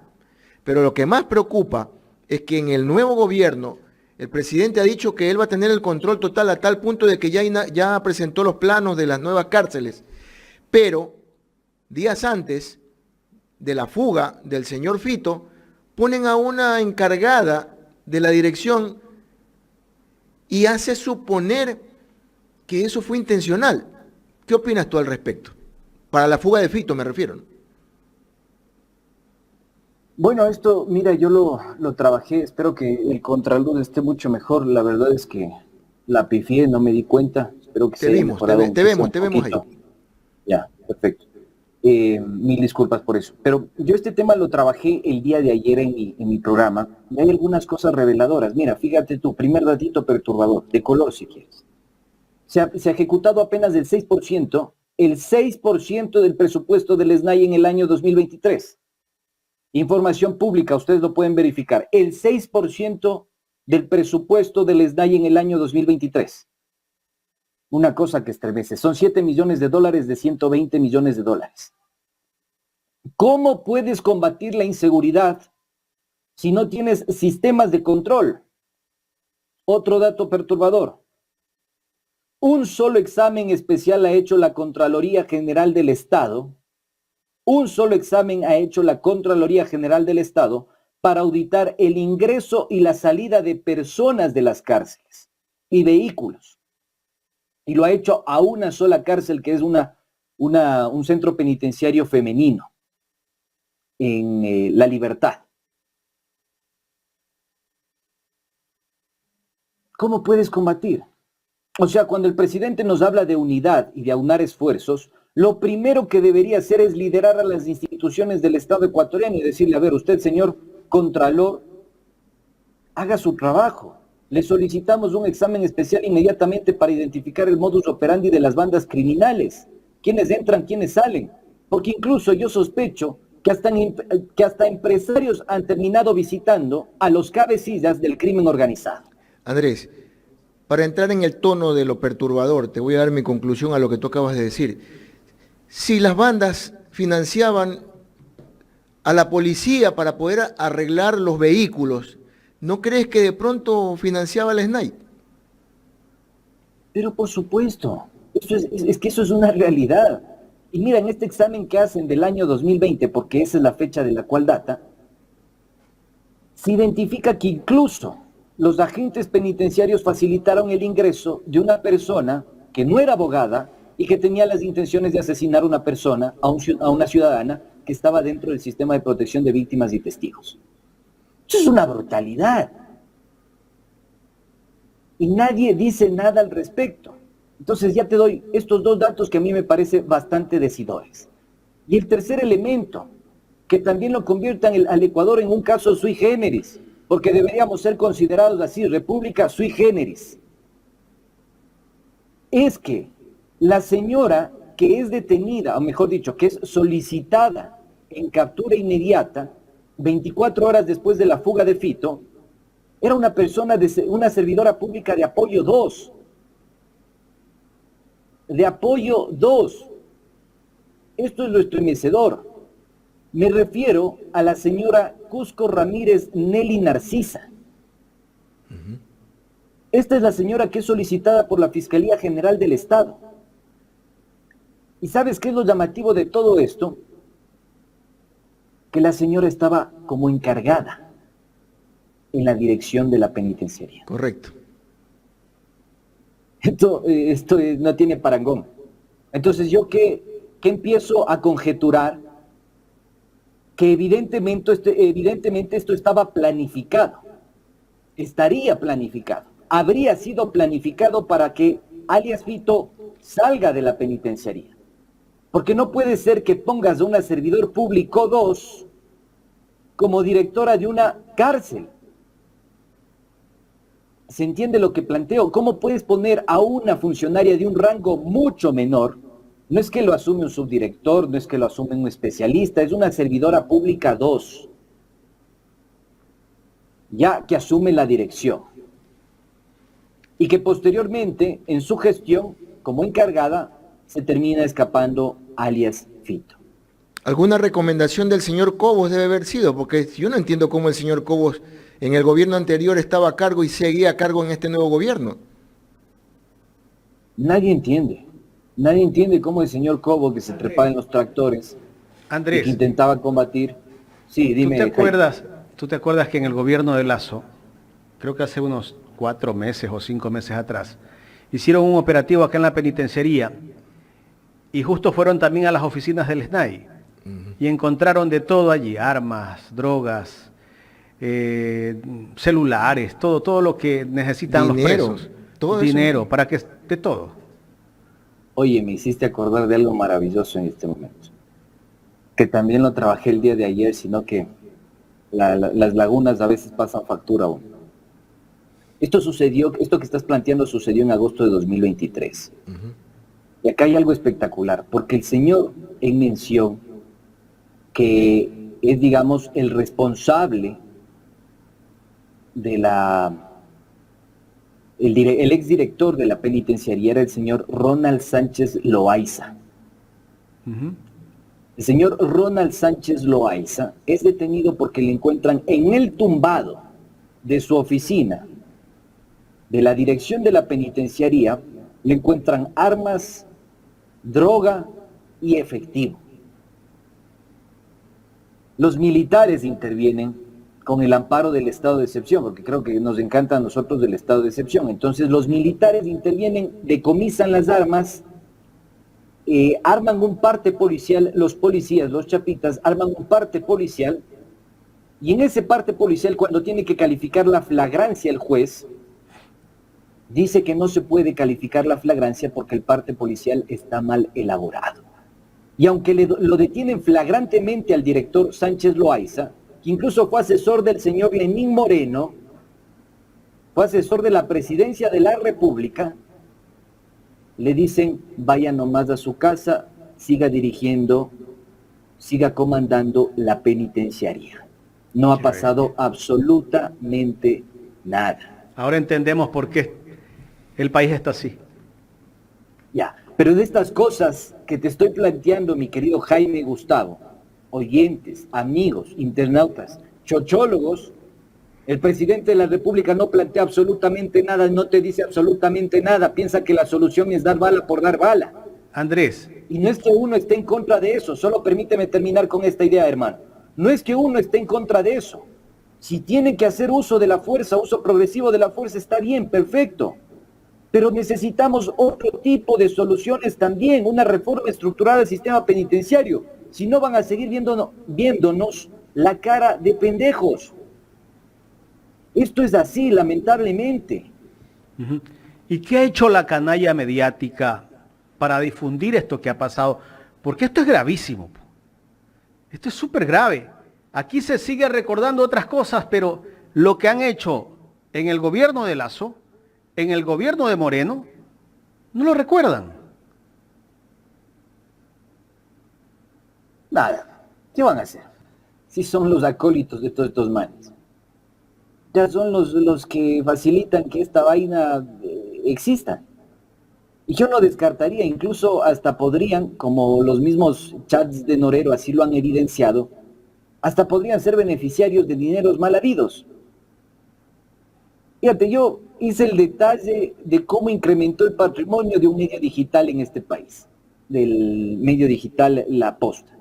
Pero lo que más preocupa es que en el nuevo gobierno el presidente ha dicho que él va a tener el control total a tal punto de que ya presentó los planos de las nuevas cárceles. Pero días antes de la fuga del señor Fito, ponen a una encargada de la dirección y hace suponer que eso fue intencional. ¿Qué opinas tú al respecto? Para la fuga de Fito me refiero, ¿no? Bueno, esto, mira, yo lo trabajé, espero que el contraluz esté mucho mejor. La verdad es que la pifié, no me di cuenta. Espero que Te vimos, te vemos ahí. Ya, perfecto. Mil disculpas por eso. Pero yo este tema lo trabajé el día de ayer en mi programa y hay algunas cosas reveladoras. Mira, fíjate tu primer datito perturbador, de color si quieres. Se ha ejecutado apenas el 6% del presupuesto del SNAI en el año 2023. Información pública, ustedes lo pueden verificar. El 6% del presupuesto del SNAI en el año 2023. Una cosa que estremece. Son 7 millones de dólares de 120 millones de dólares. ¿Cómo puedes combatir la inseguridad si no tienes sistemas de control? Otro dato perturbador. Un solo examen especial ha hecho la Contraloría General del Estado. Un solo examen ha hecho la Contraloría General del Estado para auditar el ingreso y la salida de personas de las cárceles y vehículos. Y lo ha hecho a una sola cárcel, que es un centro penitenciario femenino en La Libertad. ¿Cómo puedes combatir? O sea, cuando el presidente nos habla de unidad y de aunar esfuerzos, lo primero que debería hacer es liderar a las instituciones del Estado ecuatoriano y decirle, a ver, usted, señor Contralor, haga su trabajo. Le solicitamos un examen especial inmediatamente para identificar el modus operandi de las bandas criminales, quiénes entran, quiénes salen, porque incluso yo sospecho que hasta empresarios han terminado visitando a los cabecillas del crimen organizado. Andrés, para entrar en el tono de lo perturbador, te voy a dar mi conclusión a lo que tú acabas de decir. Si las bandas financiaban a la policía para poder arreglar los vehículos, ¿no crees que de pronto financiaba el SNAI? Pero por supuesto, es que eso es una realidad. Y mira, en este examen que hacen del año 2020, porque esa es la fecha de la cual data, se identifica que incluso los agentes penitenciarios facilitaron el ingreso de una persona que no era abogada y que tenía las intenciones de asesinar a una persona, a una ciudadana que estaba dentro del sistema de protección de víctimas y testigos. Eso es una brutalidad. Y nadie dice nada al respecto. Entonces ya te doy estos dos datos que a mí me parecen bastante decidores. Y el tercer elemento, que también lo convierta al Ecuador en un caso sui generis, porque deberíamos ser considerados así, república sui generis, es que la señora que es detenida, o mejor dicho, que es solicitada en captura inmediata, 24 horas después de la fuga de Fito, era una persona, una servidora pública de apoyo 2. De apoyo 2. Esto es lo estremecedor. Me refiero a la señora Cusco Ramírez Nelly Narcisa. Esta es la señora que es solicitada por la Fiscalía General del Estado. ¿Y sabes qué es lo llamativo de todo esto? Que la señora estaba como encargada en la dirección de la penitenciaría. Correcto. Esto no tiene parangón. Entonces yo que empiezo a conjeturar que evidentemente esto estaba planificado, estaría planificado, habría sido planificado para que alias Fito salga de la penitenciaría. Porque no puede ser que pongas a una servidor público 2 como directora de una cárcel. ¿Se entiende lo que planteo? ¿Cómo puedes poner a una funcionaria de un rango mucho menor? No es que lo asume un subdirector, no es que lo asume un especialista, es una servidora pública 2, ya que asume la dirección. Y que posteriormente, en su gestión, como encargada, se termina escapando alias Fito. ¿Alguna recomendación del señor Cobos debe haber sido? Porque yo no entiendo cómo el señor Cobos en el gobierno anterior estaba a cargo y seguía a cargo en este nuevo gobierno. Nadie entiende cómo el señor Cobos, que se trepaba en los tractores, Andrés, y que intentaba combatir. Sí, dime. ¿tú tú te acuerdas que en el gobierno de Lazo, creo que hace unos 4 meses o 5 meses atrás, hicieron un operativo acá en la penitenciaría y justo fueron también a las oficinas del SNAI y encontraron de todo allí, armas, drogas, celulares, todo lo que necesitan Dinero, los presos. todo Dinero, eso. para que de todo. Oye, me hiciste acordar de algo maravilloso en este momento, que también lo trabajé el día de ayer, sino que las lagunas a veces pasan factura aún. Esto que estás planteando sucedió en agosto de 2023. Y acá hay algo espectacular, porque el señor en mención, que es, digamos, el responsable de el exdirector de la penitenciaría era el señor Ronald Sánchez Loaiza. El señor Ronald Sánchez Loaiza es detenido porque le encuentran en el tumbado de su oficina de la dirección de la penitenciaría, le encuentran armas, droga y efectivo. Los militares intervienen con el amparo del estado de excepción, porque creo que nos encanta a nosotros del estado de excepción. Entonces los militares intervienen, decomisan las armas, arman un parte policial, los policías, los chapitas, arman un parte policial, y en ese parte policial, cuando tiene que calificar la flagrancia el juez, dice que no se puede calificar la flagrancia porque el parte policial está mal elaborado. Y aunque lo detienen flagrantemente al director Sánchez Loaiza, que incluso fue asesor del señor Lenín Moreno, fue asesor de la presidencia de la República, le dicen, vaya nomás a su casa, siga dirigiendo, siga comandando la penitenciaría. No ha pasado absolutamente nada. Ahora entendemos por qué el país está así. Ya, pero de estas cosas que te estoy planteando, mi querido Jaime Gustavo, oyentes, amigos, internautas, chochólogos, el presidente de la República no plantea absolutamente nada, no te dice absolutamente nada, piensa que la solución es dar bala por dar bala. Andrés. Y no es que uno esté en contra de eso, solo permíteme terminar con esta idea, hermano. No es que uno esté en contra de eso. Si tiene que hacer uso de la fuerza, uso progresivo de la fuerza, está bien, perfecto. Pero necesitamos otro tipo de soluciones también, una reforma estructural del sistema penitenciario. Si no, van a seguir viéndonos la cara de pendejos. Esto es así, lamentablemente. ¿Y qué ha hecho la canalla mediática para difundir esto que ha pasado? Porque esto es gravísimo. Esto es súper grave. Aquí se sigue recordando otras cosas, pero lo que han hecho en el gobierno de Lazo, en el gobierno de Moreno, no lo recuerdan. Nada. ¿Qué van a hacer? Si son los acólitos de todos estos manes. Ya son los que facilitan que esta vaina exista. Y yo no descartaría, incluso hasta podrían, como los mismos chats de Norero así lo han evidenciado, hasta podrían ser beneficiarios de dineros mal habidos. Fíjate, yo hice el detalle de cómo incrementó el patrimonio de un medio digital en este país, del medio digital La Posta.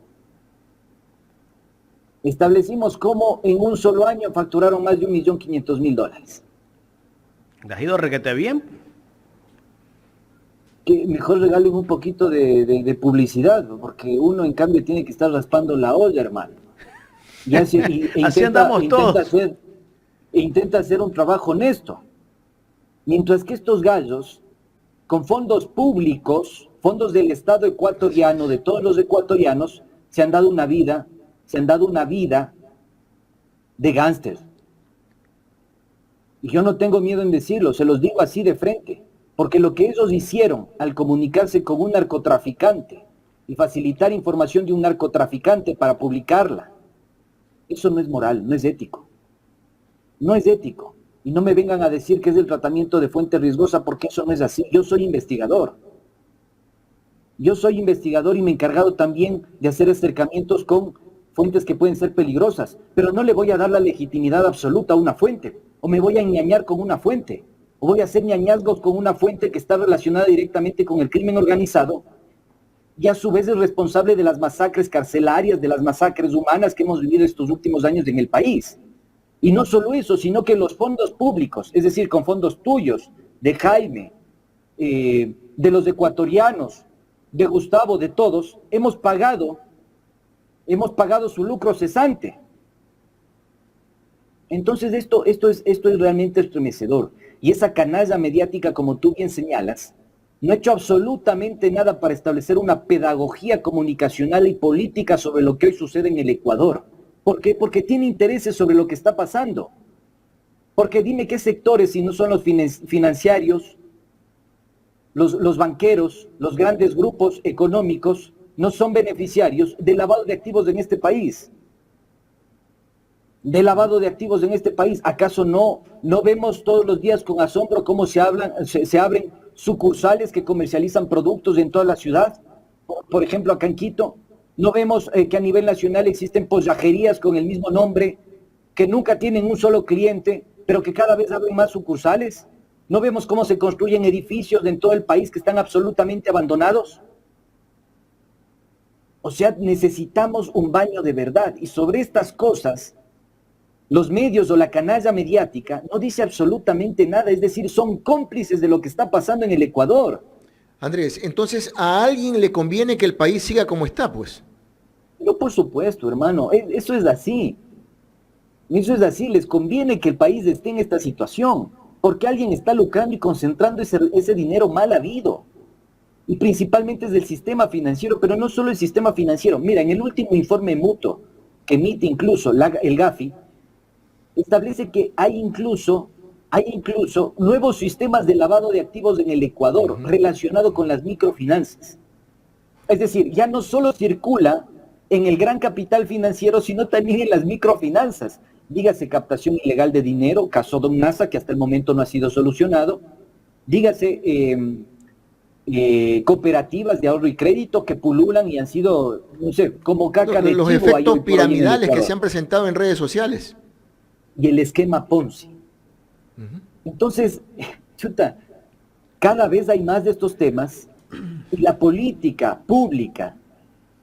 Establecimos cómo en un solo año facturaron más de $1.500.000. ¿Le has ido requete bien? Que mejor regalen un poquito de publicidad, porque uno en cambio tiene que estar raspando la olla, hermano. Así andamos todos. Intenta hacer un trabajo honesto. Mientras que estos gallos, con fondos públicos, fondos del Estado ecuatoriano, de todos los ecuatorianos, se han dado una vida de gángster. Y yo no tengo miedo en decirlo, se los digo así de frente, porque lo que ellos hicieron al comunicarse con un narcotraficante y facilitar información de un narcotraficante para publicarla, eso no es moral, no es ético. No es ético. Y no me vengan a decir que es el tratamiento de fuente riesgosa, porque eso no es así. Yo soy investigador. Yo soy investigador y me he encargado también de hacer acercamientos con fuentes que pueden ser peligrosas, pero no le voy a dar la legitimidad absoluta a una fuente, o me voy a engañar con una fuente, o voy a hacer ñañazgos con una fuente que está relacionada directamente con el crimen organizado, y a su vez es responsable de las masacres carcelarias, de las masacres humanas que hemos vivido estos últimos años en el país. Y no solo eso, sino que los fondos públicos, es decir, con fondos tuyos, de Jaime, de los ecuatorianos, de Gustavo, de todos, hemos pagado su lucro cesante. Entonces esto es realmente estremecedor. Y esa canalla mediática, como tú bien señalas, no ha hecho absolutamente nada para establecer una pedagogía comunicacional y política sobre lo que hoy sucede en el Ecuador. ¿Por qué? Porque tiene intereses sobre lo que está pasando. Porque dime qué sectores, si no son los financieros, los banqueros, los grandes grupos económicos, no son beneficiarios del lavado de activos en este país. Del lavado de activos en este país. ¿Acaso no vemos todos los días con asombro cómo se abren sucursales que comercializan productos en toda la ciudad? Por ejemplo, acá en Quito, ¿no vemos que a nivel nacional existen pollajerías con el mismo nombre, que nunca tienen un solo cliente, pero que cada vez abren más sucursales? ¿No vemos cómo se construyen edificios en todo el país que están absolutamente abandonados? O sea, necesitamos un baño de verdad. Y sobre estas cosas, los medios o la canalla mediática no dice absolutamente nada. Es decir, son cómplices de lo que está pasando en el Ecuador. Andrés, entonces a alguien le conviene que el país siga como está, pues. No, por supuesto, hermano. Eso es así. Eso es así. Les conviene que el país esté en esta situación, porque alguien está lucrando y concentrando ese dinero mal habido. Y principalmente es del sistema financiero, pero no solo el sistema financiero. Mira, en el último informe mutuo que emite incluso el Gafi, establece que hay incluso nuevos sistemas de lavado de activos en el Ecuador relacionado con las microfinanzas. Es decir, ya no solo circula en el gran capital financiero, sino también en las microfinanzas. Dígase captación ilegal de dinero, caso Don Nasa, que hasta el momento no ha sido solucionado. Dígase cooperativas de ahorro y crédito que pululan y han sido, no sé, como caca de chivo. Los efectos piramidales que se han presentado en redes sociales. Y el esquema Ponzi. Entonces, chuta, cada vez hay más de estos temas y la política pública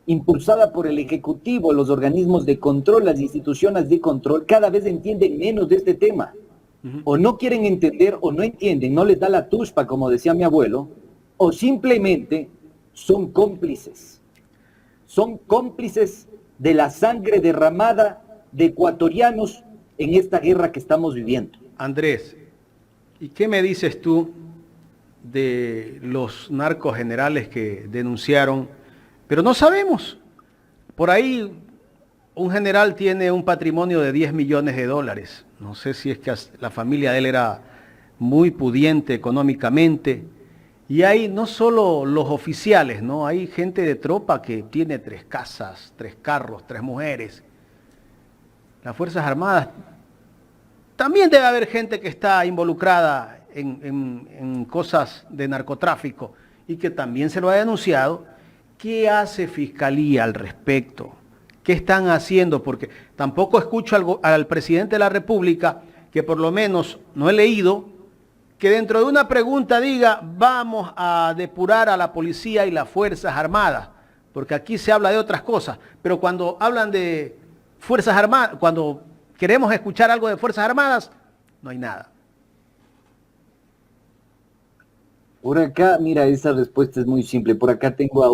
impulsada por el Ejecutivo, los organismos de control, las instituciones de control, cada vez entienden menos de este tema. O no quieren entender o no entienden, no les da la tuspa, como decía mi abuelo, o simplemente son cómplices. Son cómplices de la sangre derramada de ecuatorianos en esta guerra que estamos viviendo. Andrés, ¿y qué me dices tú de los narcos generales que denunciaron? Pero no sabemos. Por ahí un general tiene un patrimonio de 10 millones de dólares. No sé si es que la familia de él era muy pudiente económicamente. Y hay no solo los oficiales, ¿no? Hay gente de tropa que tiene 3 casas, 3 carros, 3 mujeres. Las Fuerzas Armadas, también debe haber gente que está involucrada en cosas de narcotráfico y que también se lo ha denunciado. ¿Qué hace Fiscalía al respecto? ¿Qué están haciendo? Porque tampoco escucho al presidente de la República, que por lo menos no he leído, que dentro de una pregunta diga, vamos a depurar a la policía y las Fuerzas Armadas, porque aquí se habla de otras cosas, pero cuando hablan de Fuerzas Armadas, cuando queremos escuchar algo de Fuerzas Armadas, no hay nada. Por acá, mira, esa respuesta es muy simple. Por acá tengo a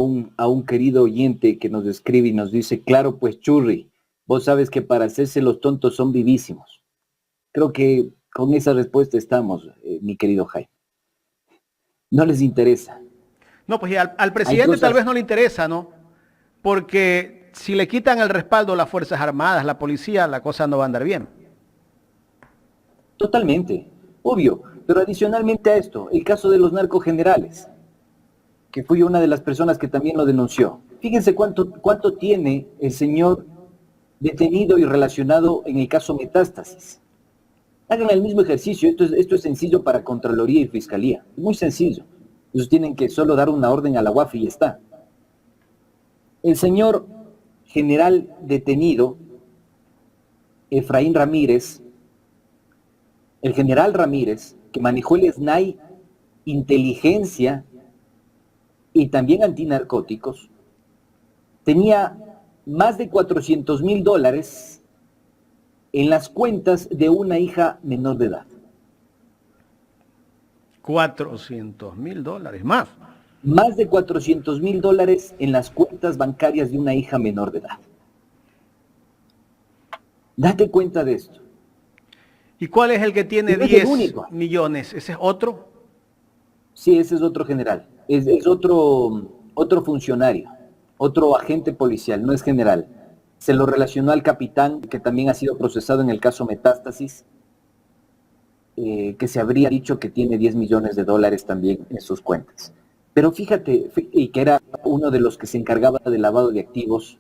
un querido oyente que nos escribe y nos dice, claro, pues Churri, vos sabes que para hacerse los tontos son vivísimos. Creo que con esa respuesta estamos, mi querido Jaime. No les interesa. No, pues al presidente tal vez no le interesa, ¿no? Porque si le quitan el respaldo a las Fuerzas Armadas, la policía, la cosa no va a andar bien. Totalmente, obvio. Pero adicionalmente a esto, el caso de los narcogenerales, que fui una de las personas que también lo denunció. Fíjense cuánto tiene el señor detenido y relacionado en el caso Metástasis. Hagan el mismo ejercicio, esto es sencillo para Contraloría y Fiscalía, muy sencillo. Ellos tienen que solo dar una orden a la UAF y ya está. El señor general detenido, Efraín Ramírez, el general Ramírez, que manejó el SNAI, inteligencia y también en las cuentas de una hija menor de edad. $400,000 más. Más de $400,000 en las cuentas bancarias de una hija menor de edad. Date cuenta de esto. ¿Y cuál es el que tiene Y no es 10 el único. millones? ¿Ese es otro? Sí, ese es otro general. Es otro funcionario, otro agente policial, no es general. Se lo relacionó al capitán, que también ha sido procesado en el caso Metástasis, que se habría dicho que tiene $10 millones también en sus cuentas. Pero fíjate, y que era uno de los que se encargaba del lavado de activos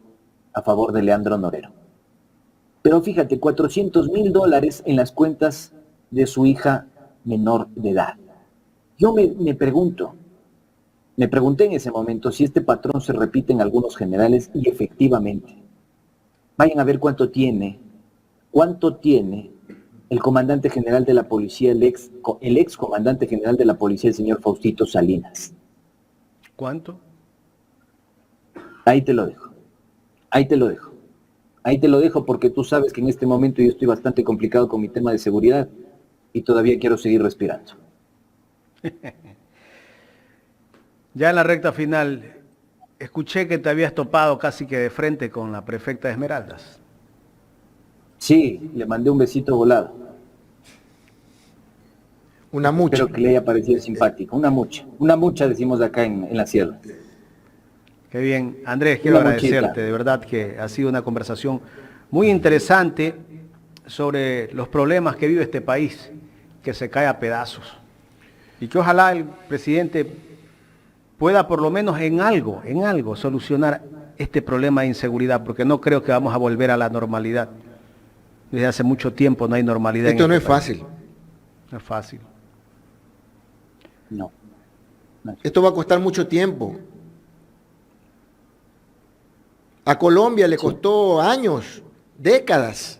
a favor de Leandro Norero. Pero fíjate, $400,000 en las cuentas de su hija menor de edad. Yo me pregunté en ese momento si este patrón se repite en algunos generales, y efectivamente. Vayan a ver cuánto tiene el comandante general de la policía, el ex comandante general de la policía, el señor Faustito Salinas. ¿Cuánto? Ahí te lo dejo. Ahí te lo dejo. Ahí te lo dejo porque tú sabes que en este momento yo estoy bastante complicado con mi tema de seguridad y todavía quiero seguir respirando. Ya en la recta final, escuché que te habías topado casi que de frente con la prefecta de Esmeraldas. Sí, le mandé un besito volado. Una mucha. Espero que le haya parecido simpático. Una mucha decimos acá en la sierra. Qué bien. Andrés, quiero Una agradecerte. muchita. De verdad que ha sido una conversación muy interesante sobre los problemas que vive este país, que se cae a pedazos. Y que ojalá el presidente pueda por lo menos en algo solucionar este problema de inseguridad, porque no creo que vamos a volver a la normalidad. Desde hace mucho tiempo no hay normalidad. Esto en no este es país. fácil. No es fácil. No. Esto va a costar mucho tiempo. A Colombia le costó años, décadas.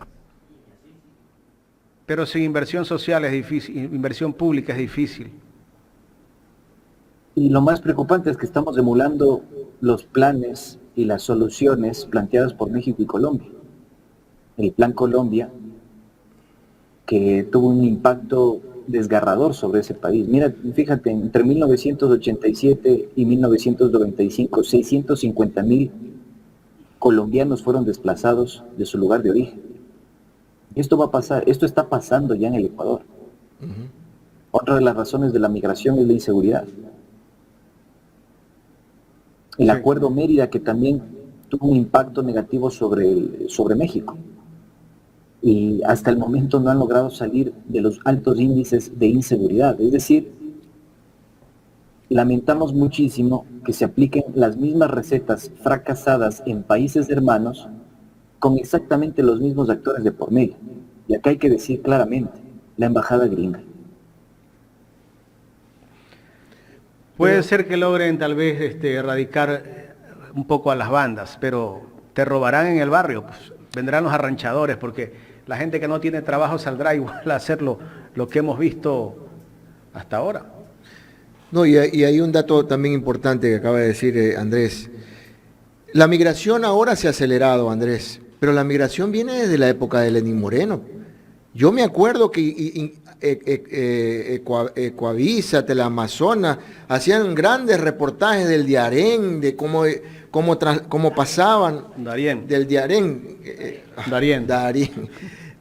Pero sin inversión social es difícil, inversión pública es difícil. Y lo más preocupante es que estamos emulando los planes y las soluciones planteadas por México y Colombia. El Plan Colombia, que tuvo un impacto desgarrador sobre ese país. Mira, fíjate, entre 1987 y 1995, 650,000 colombianos fueron desplazados de su lugar de origen. Esto va a pasar, esto está pasando ya en el Ecuador. Otra de las razones de la migración es la inseguridad. El Sí. acuerdo Mérida, que también tuvo un impacto negativo sobre México. Y hasta el momento no han logrado salir de los altos índices de inseguridad. Es decir, lamentamos muchísimo que se apliquen las mismas recetas fracasadas en países hermanos con exactamente los mismos actores de por medio. Y acá hay que decir claramente, la embajada gringa. Puede ser que logren tal vez erradicar un poco a las bandas, pero te robarán en el barrio, pues, vendrán los arranchadores, porque la gente que no tiene trabajo saldrá igual a hacer lo que hemos visto hasta ahora. No, y hay un dato también importante que acaba de decir Andrés. La migración ahora se ha acelerado, Andrés, pero la migración viene desde la época de Lenín Moreno. Yo me acuerdo que Ecoavisa, Teleamazonas, hacían grandes reportajes del Diarén, de cómo pasaban Darién. del Diarén. Darién.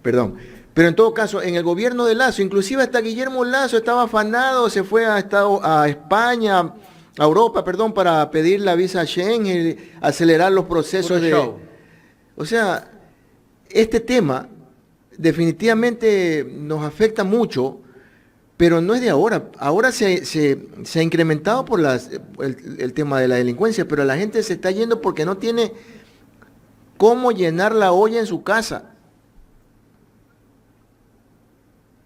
Perdón. Pero en todo caso, en el gobierno de Lazo, inclusive hasta Guillermo Lazo estaba afanado, se fue a España, a Europa, perdón, para pedir la visa Schengen, acelerar los procesos Puro show. O sea, este tema definitivamente nos afecta mucho, pero no es de ahora. Ahora se ha incrementado por el tema de la delincuencia, pero la gente se está yendo porque no tiene cómo llenar la olla en su casa.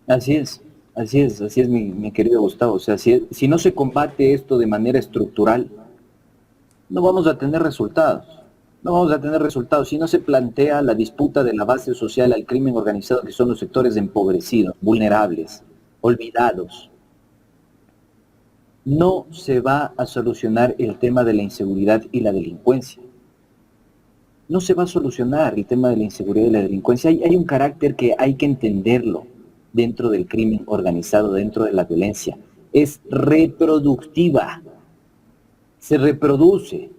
Así es mi querido Gustavo. O sea, si no se combate esto de manera estructural, no vamos a tener resultados. No vamos a tener resultados si no se plantea la disputa de la base social al crimen organizado, que son los sectores empobrecidos, vulnerables, olvidados. No se va a solucionar el tema de la inseguridad y la delincuencia. no se va a solucionar el tema de la inseguridad y la delincuencia. Hay un carácter que hay que entenderlo dentro del crimen organizado, dentro de la violencia. Es reproductiva, se reproduce,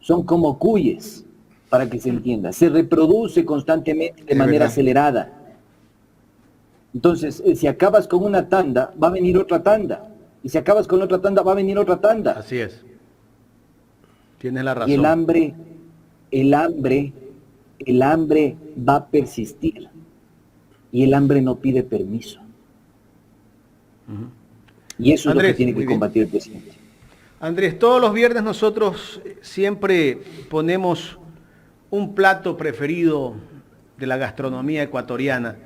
son como cuyes, para que se entienda, se reproduce constantemente de manera acelerada. Entonces, si acabas con una tanda, va a venir otra tanda, y si acabas con otra tanda, va a venir otra tanda. Así es. Tienes la razón. Y el hambre va a persistir, y el hambre no pide permiso. Y eso Andrés, es lo que tiene que combatir el presidente. Andrés, todos los viernes nosotros siempre ponemos un plato preferido de la gastronomía ecuatoriana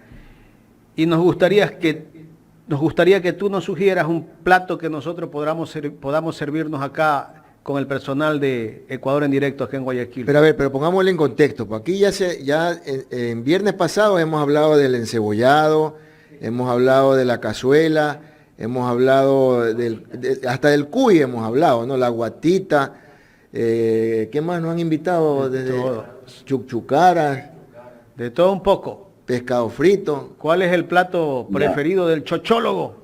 y nos gustaría que tú nos sugieras un plato que nosotros podamos servirnos acá con el personal de Ecuador en directo acá en Guayaquil. Pero a ver, pero pongámosle en contexto, pues aquí en viernes pasado hemos hablado del encebollado, hemos hablado de la cazuela, hemos hablado hasta del cuy hemos hablado, ¿no? La guatita, ¿qué más nos han invitado? Desde chucchucaras. De todo un poco. Pescado frito. ¿Cuál es el plato preferido del chochólogo?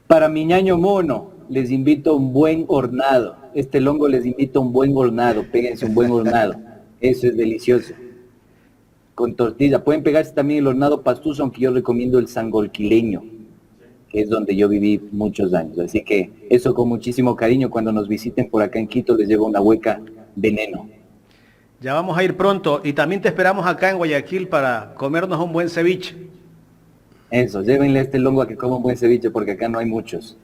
Para mi ñaño mono, les invito a un buen hornado. Este longo les invito a un buen hornado. Péguense un buen hornado. Eso es delicioso. Con tortilla. Pueden pegarse también el hornado pastuso, aunque yo recomiendo el sangolquileño, que es donde yo viví muchos años. Así que eso con muchísimo cariño. Cuando nos visiten por acá en Quito, les llevo una hueca veneno. Ya vamos a ir pronto y también te esperamos acá en Guayaquil para comernos un buen ceviche. Eso, llévenle a este longo a que coma un buen ceviche porque acá no hay muchos.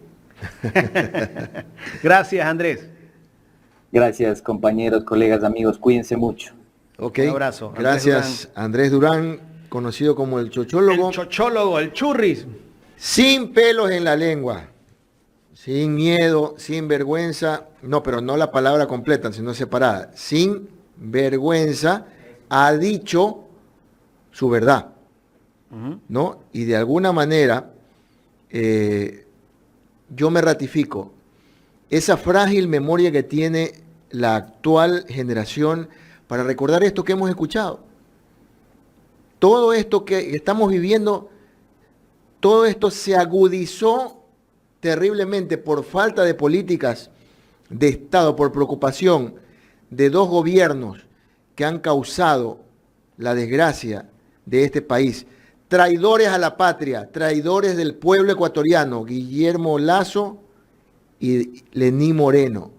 Gracias, Andrés. Gracias, compañeros, colegas, amigos. Cuídense mucho. Ok, Un abrazo. Gracias, Andrés Durán, conocido como el chochólogo. El chochólogo, el churris. Sin pelos en la lengua, sin miedo, sin vergüenza, no, pero no la palabra completa, sino separada, sin vergüenza, ha dicho su verdad, ¿no? Y de alguna manera, yo me ratifico, esa frágil memoria que tiene la actual generación para recordar esto que hemos escuchado. Todo esto que estamos viviendo, todo esto se agudizó terriblemente por falta de políticas de Estado, por preocupación de dos gobiernos que han causado la desgracia de este país. Traidores a la patria, traidores del pueblo ecuatoriano, Guillermo Lasso y Lenín Moreno.